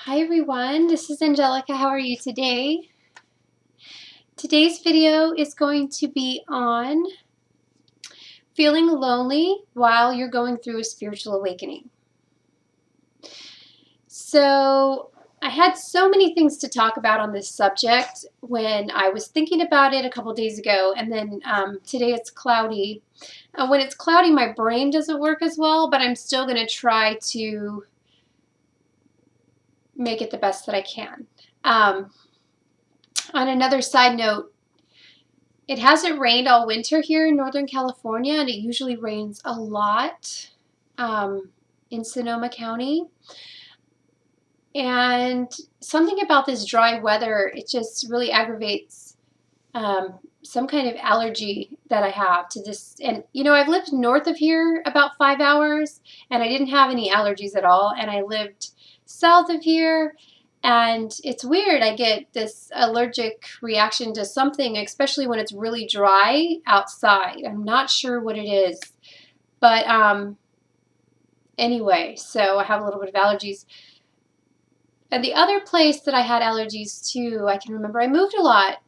Hi everyone, this is Angelica. How are you today? Today's video is going to be on feeling lonely while you're going through a spiritual awakening. So I had so many things to talk about on this subject when I was thinking about it a couple days ago, and then today it's cloudy. When it's cloudy, my brain doesn't work as well, but I'm still going to try to make it the best that I can. On another side note, it hasn't rained all winter here in Northern California, and it usually rains a lot in Sonoma County. And something about this dry weather, it just really aggravates some kind of allergy that I have to this. And, you know, I've lived north of here about 5 hours, and I didn't have any allergies at all. And I lived south of here, and it's weird. I get this allergic reaction to something, especially when it's really dry outside. I'm not sure what it is. But anyway, so I have a little bit of allergies. And the other place that I had allergies to, I can remember I moved a lot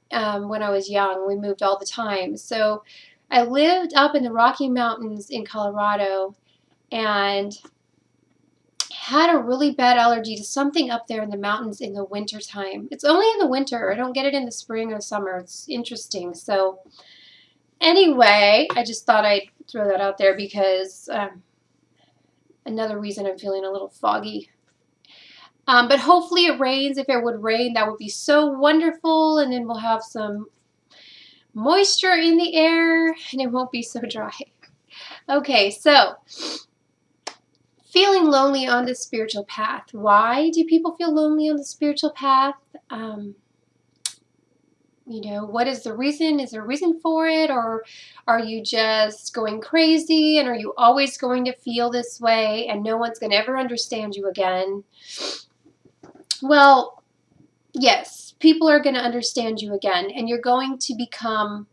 when I was young. We moved all the time. So I lived up in the Rocky Mountains in Colorado and had a really bad allergy to something up there in the mountains in the winter time. It's only in the winter. I don't get it in the spring or summer. It's interesting. So anyway, I just thought I'd throw that out there because another reason I'm feeling a little foggy. But hopefully it rains. If it would rain, that would be so wonderful, and then we'll have some moisture in the air and it won't be so dry. Okay, so feeling lonely on the spiritual path. Why do people feel lonely on the spiritual path? You know, what is the reason? Is there a reason for it? Or are you just going crazy, and are you always going to feel this way and no one's going to ever understand you again? Well, yes, people are going to understand you again, and you're going to become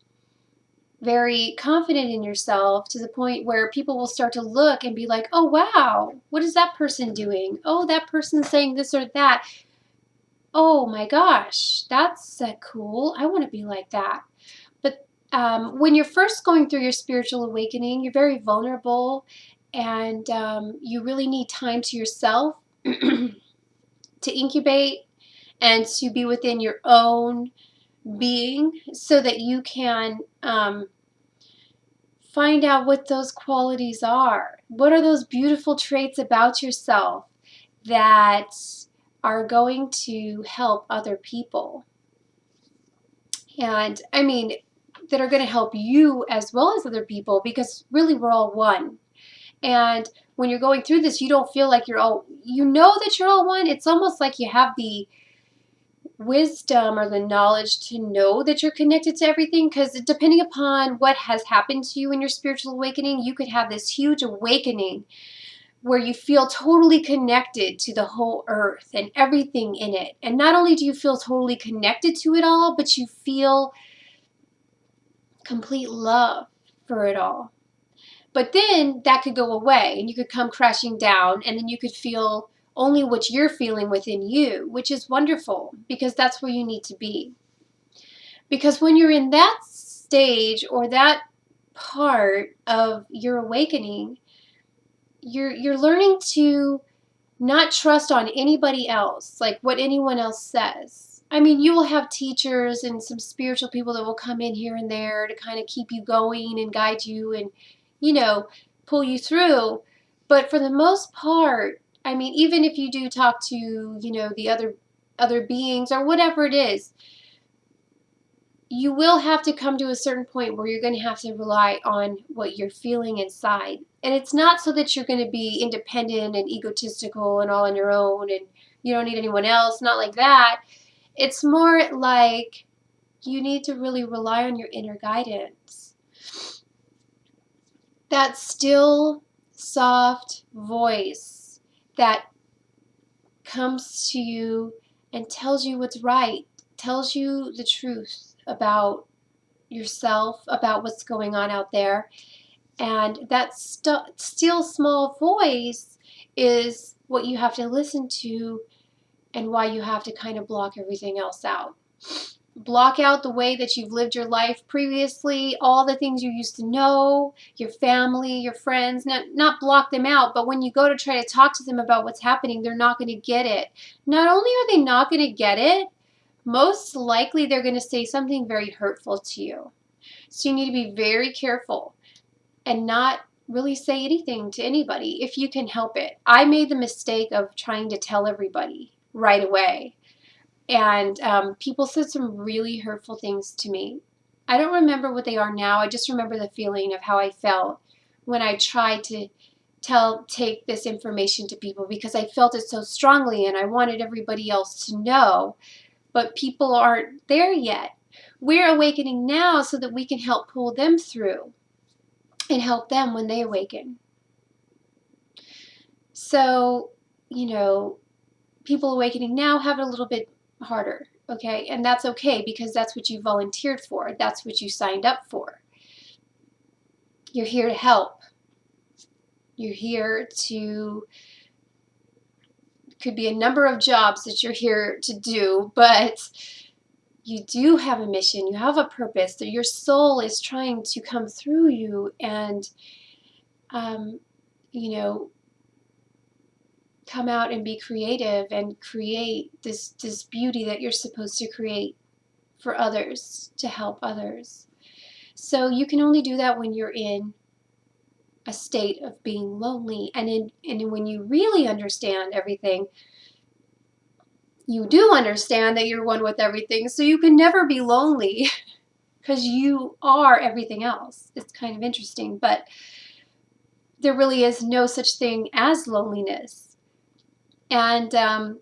very confident in yourself to the point where people will start to look and be like, oh, wow, what is that person doing? Oh, that person's saying this or that. Oh my gosh, that's cool. I want to be like that. But when you're first going through your spiritual awakening, you're very vulnerable, and you really need time to yourself to incubate and to be within your own being so that you can find out what those qualities are. What are those beautiful traits about yourself that are going to help other people? And I mean, that are going to help you as well as other people, because really we're all one. And when you're going through this, you don't feel like you're all, you know that you're all one. It's almost like you have the wisdom or the knowledge to know that you're connected to everything, because depending upon what has happened to you in your spiritual awakening, you could have this huge awakening where you feel totally connected to the whole earth and everything in it. And not only do you feel totally connected to it all, but you feel complete love for it all. But then that could go away and you could come crashing down, and then you could feel only what you're feeling within you, which is wonderful, because that's where you need to be. Because when you're in that stage or that part of your awakening, you're learning to not trust on anybody else, like what anyone else says. I mean, you will have teachers and some spiritual people that will come in here and there to kind of keep you going and guide you and, you know, pull you through. But for the most part, I mean, even if you do talk to, you know, the other beings or whatever it is, you will have to come to a certain point where you're going to have to rely on what you're feeling inside. And it's not so that you're going to be independent and egotistical and all on your own and you don't need anyone else, not like that. It's more like you need to really rely on your inner guidance. That still, soft voice that comes to you and tells you what's right, tells you the truth about yourself, about what's going on out there. And that still small voice is what you have to listen to and why you have to kind of block everything else out. Block out the way that you've lived your life previously, all the things you used to know, your family, your friends, not block them out, but when you go to try to talk to them about what's happening, they're not going to get it. Not only are they not going to get it, most likely they're going to say something very hurtful to you. So you need to be very careful and not really say anything to anybody if you can help it. I made the mistake of trying to tell everybody right away. And people said some really hurtful things to me. I don't remember what they are now. I just remember the feeling of how I felt when I tried to take this information to people, because I felt it so strongly and I wanted everybody else to know. But people aren't there yet. We're awakening now so that we can help pull them through and help them when they awaken. So, people awakening now have it a little bit harder, okay? And that's okay, because that's what you volunteered for. That's what you signed up for. You're here to help. You're here to, could be a number of jobs that you're here to do, but you do have a mission. You have a purpose that your soul is trying to come through you and, come out and be creative and create this beauty that you're supposed to create for others, to help others. So you can only do that when you're in a state of being lonely, and when you really understand everything, you do understand that you're one with everything, so you can never be lonely because you are everything else. It's kind of interesting, but there really is no such thing as loneliness. And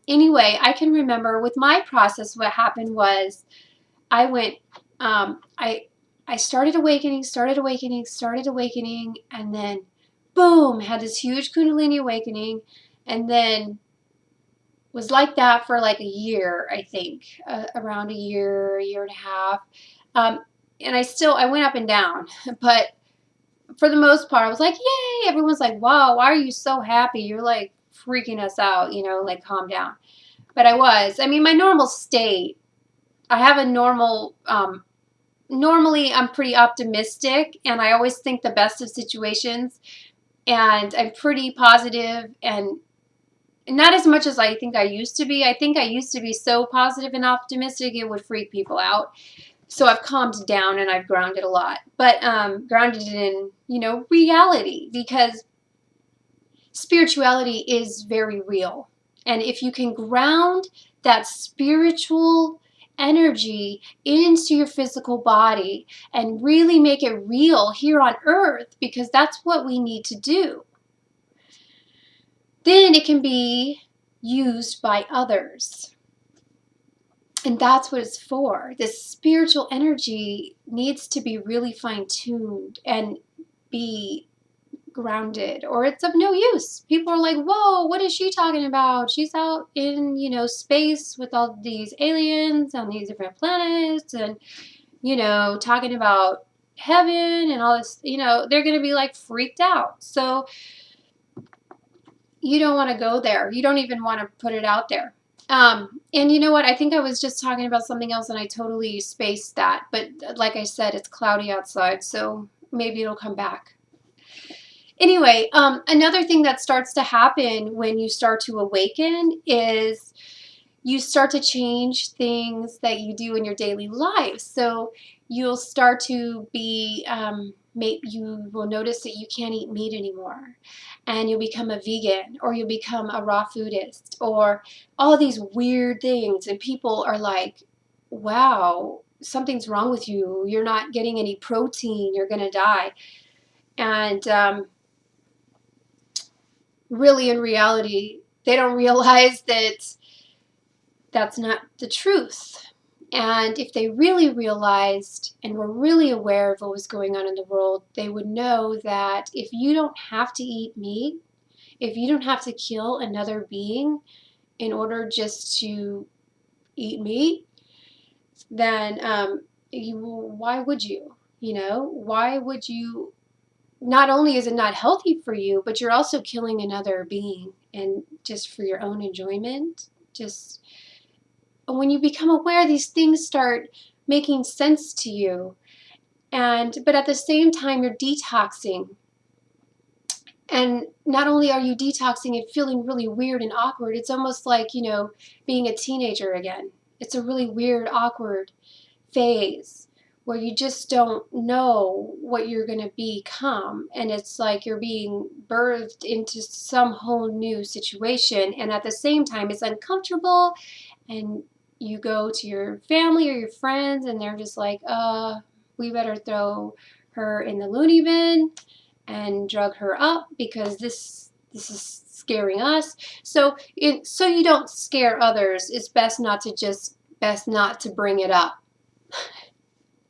anyway, I can remember with my process, what happened was I went, I started awakening, and then boom, had this huge Kundalini awakening, and then was like that for like a year, I think, around a year and a half. And I went up and down, but for the most part, I was like, yay! Everyone's like, wow, why are you so happy? You're like freaking us out, like calm down. But I mean, my normal state, I have a normal, normally I'm pretty optimistic and I always think the best of situations, and I'm pretty positive, and not as much as I think I used to be. I think I used to be so positive and optimistic it would freak people out. So I've calmed down and I've grounded a lot, but grounded in, reality, because spirituality is very real. And if you can ground that spiritual energy into your physical body and really make it real here on earth, because that's what we need to do, then it can be used by others. And that's what it's for. This spiritual energy needs to be really fine-tuned and be grounded, or it's of no use. People are like, whoa, what is she talking about? She's out in, space with all these aliens on these different planets and, talking about heaven and all this, they're going to be like freaked out. So you don't want to go there. You don't even want to put it out there. And you know what? I think I was just talking about something else and I totally spaced that. But like I said, it's cloudy outside, so maybe it'll come back. Anyway, another thing that starts to happen when you start to awaken is you start to change things that you do in your daily life. So you'll start to be, you will notice that you can't eat meat anymore, and you'll become a vegan, or you'll become a raw foodist, or all these weird things. And people are like, wow, something's wrong with you. You're not getting any protein. You're going to die. And really, in reality, they don't realize that that's not the truth. And if they really realized and were really aware of what was going on in the world, they would know that if you don't have to eat meat, if you don't have to kill another being in order just to eat meat, then why would you? Why would you? Not only is it not healthy for you, but you're also killing another being, and just for your own enjoyment. Just when you become aware, these things start making sense to you. But at the same time, you're detoxing. And not only are you detoxing and feeling really weird and awkward, it's almost like, being a teenager again. It's a really weird, awkward phase where you just don't know what you're going to become. And it's like you're being birthed into some whole new situation. And at the same time, it's uncomfortable. And you go to your family or your friends, and they're just like, we better throw her in the loony bin and drug her up because this is scaring us. So you don't scare others, it's best not to bring it up.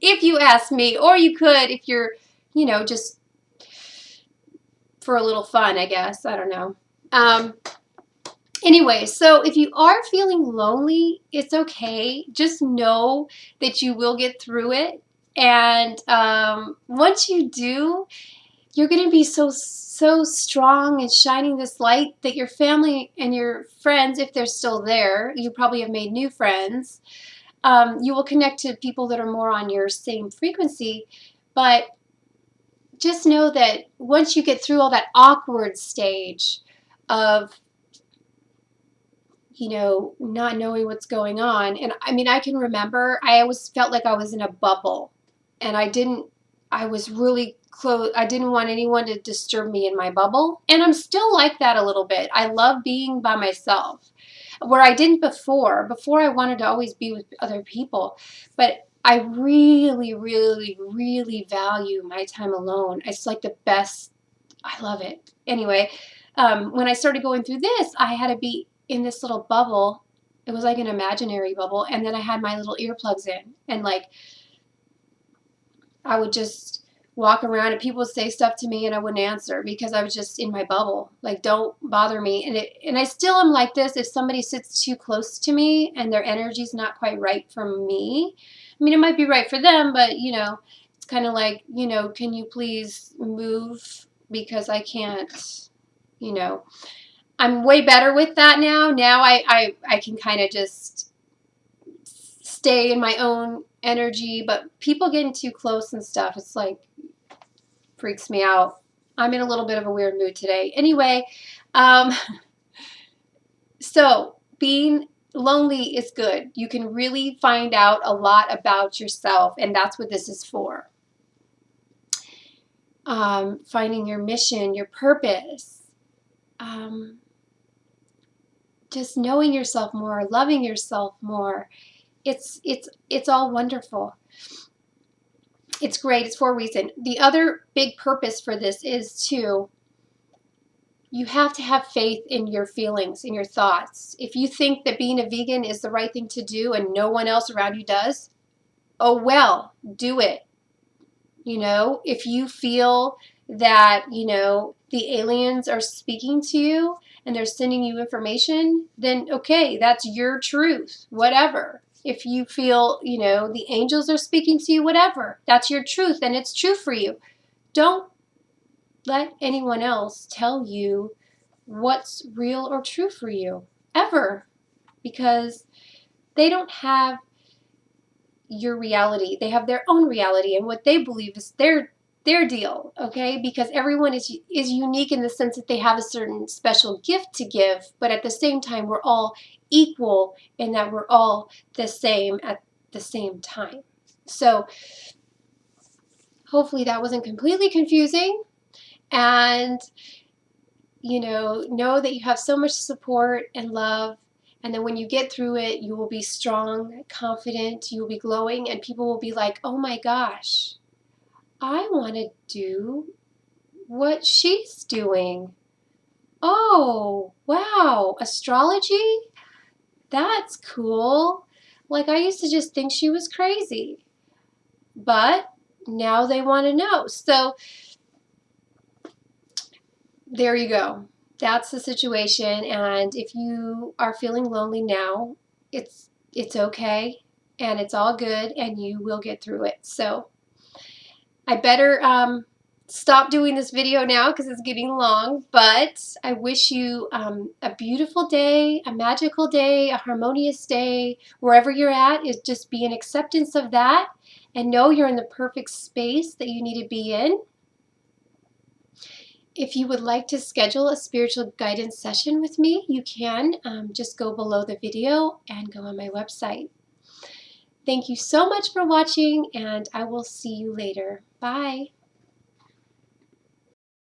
If you ask me, or you could if you're, just for a little fun, I guess. I don't know. Anyway, so if you are feeling lonely, it's okay. Just know that you will get through it. And once you do, you're going to be so strong and shining this light that your family and your friends, if they're still there, you probably have made new friends. You will connect to people that are more on your same frequency. But just know that once you get through all that awkward stage of, not knowing what's going on. And I mean, I can remember I always felt like I was in a bubble, and I was really close. I didn't want anyone to disturb me in my bubble. And I'm still like that a little bit. I love being by myself, where I didn't before. Before I wanted to always be with other people, but I really, really, really value my time alone. It's like the best. I love it. Anyway, when I started going through this, I had to be in this little bubble. It was like an imaginary bubble. And then I had my little earplugs in, and like I would just walk around and people would say stuff to me and I wouldn't answer because I was just in my bubble. Like, don't bother me. And I still am like this. If somebody sits too close to me and their energy's not quite right for me, I mean, it might be right for them, but it's kind of like, can you please move because I can't, I'm way better with that now. Now I can kind of just stay in my own energy, but people getting too close and stuff, it's like, freaks me out. I'm in a little bit of a weird mood today. Anyway, so being lonely is good. You can really find out a lot about yourself, and that's what this is for. Finding your mission, your purpose. Just knowing yourself more, loving yourself more. It's all wonderful. It's great. It's for a reason. The other big purpose for this is you have to have faith in your feelings, in your thoughts. If you think that being a vegan is the right thing to do and no one else around you does, oh well, do it. If you feel that, the aliens are speaking to you and they're sending you information, then okay, that's your truth, whatever. If you feel, the angels are speaking to you, whatever, that's your truth and it's true for you. Don't let anyone else tell you what's real or true for you, ever, because they don't have your reality. They have their own reality, and what they believe is their deal, okay? Because everyone is unique in the sense that they have a certain special gift to give, but at the same time, we're all equal in that we're all the same at the same time. So hopefully that wasn't completely confusing, and know that you have so much support and love. And then when you get through it, you will be strong, confident, you will be glowing, and people will be like, oh my gosh, I want to do what she's doing. Oh, wow, astrology? That's cool. Like, I used to just think she was crazy. But now they want to know. So there you go. That's the situation. And if you are feeling lonely now, it's okay and it's all good and you will get through it. So I better stop doing this video now because it's getting long, but I wish you a beautiful day, a magical day, a harmonious day. Wherever you're at, is just be in acceptance of that and know you're in the perfect space that you need to be in. If you would like to schedule a spiritual guidance session with me, you can just go below the video and go on my website. Thank you so much for watching, and I will see you later. Bye.